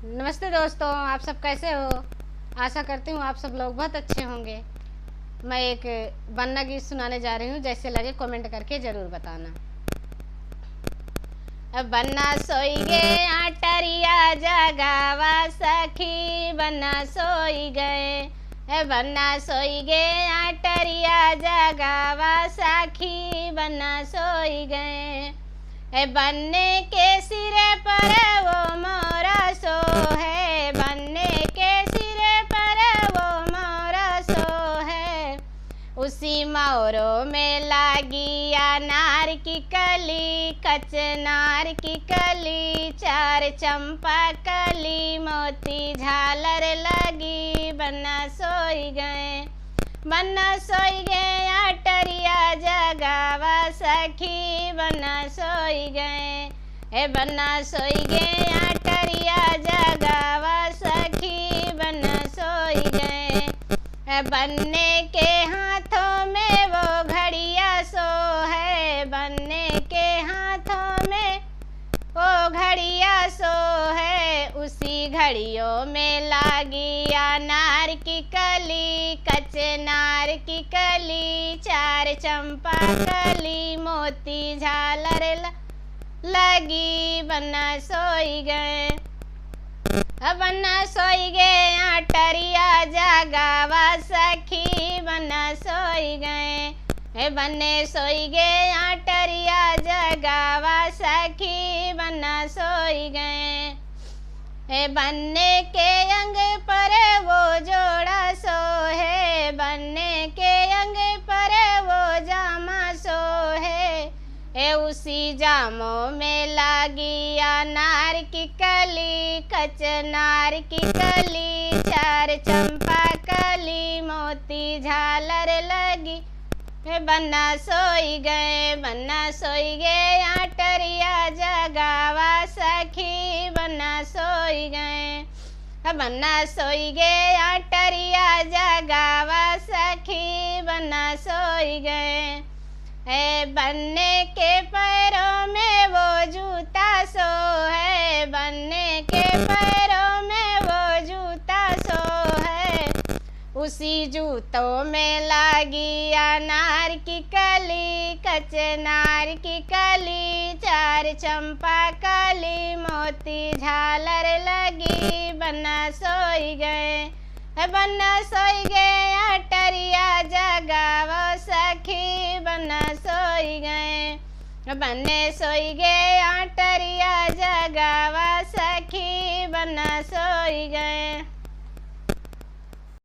नमस्ते दोस्तों, आप सब कैसे हो। आशा करती हूँ आप सब लोग बहुत अच्छे होंगे। मैं एक बन्ना गीत सुनाने जा रही हूँ, जैसे लगे कमेंट करके ज़रूर बताना। बन्ना सोई गए आटरिया जगावा सखी, बन्ना सोई गए। बन्ना सोई गए आटरिया जगावा सखी, बन्ना सोई गए। बन्ने के सिरे पर वो मोरा सो है, बन्ने के सिरे पर वो मोरा सो है। उसी मोरों में लागी अनार की कली, कचनार की कली, चार चंपा कली, मोती झालर लगी। बन्ना सोई गए, बन्ना सोई गए आटरिया जगावा सखी, बन्ना सोई गए। बन्ना सोई गए आटरिया जगावा सखी, बन्ना सोई गए। बन्ने के हाथों में वो घड़िया सो है, बन्ने के हाथों में वो घड़िया सो है। उसी घड़ियों में लागी अनार की कली, कचनार की कली, चार चंपा कली, मोती झालर लगी। बन्ना सोई गए, बन्ना सोई गए आटरिया जगावा सखी, बन्ना सोई गए। बन्ने सोई गए आटरिया जगावा सखी, बन्ना सोई गए। बन्ने के अंग पर वो जोड़ा सो है, बन्ने के अंग पर वो जामा सो है। उसी जामों में लागी अनार की कली, कचनार की कली, चार चंपा कली, मोती झालर लगी। बन्ना सोई गए, बन्ना सोई गए आटरिया जगावा सखी, बन्ना सोई गए। बन्ना सोई गए आटरिया जगावा सखी, बन्ना सोई गए। बन्ने के पैरों में वो जूता सो है, बन्ने के पैरों में वो जूता सो है। उसी जूतों में लागी अनार की कली, कचनार की कली, चार चंपा कली, मोती झालर लगी। बन्ना सोई गए, बन्ना सोई गए आटरिया जगावा सखी, बन्ना सोई गए। बन्ने सोई गए आटरिया जगावा सखी, बन्ना सोई गए।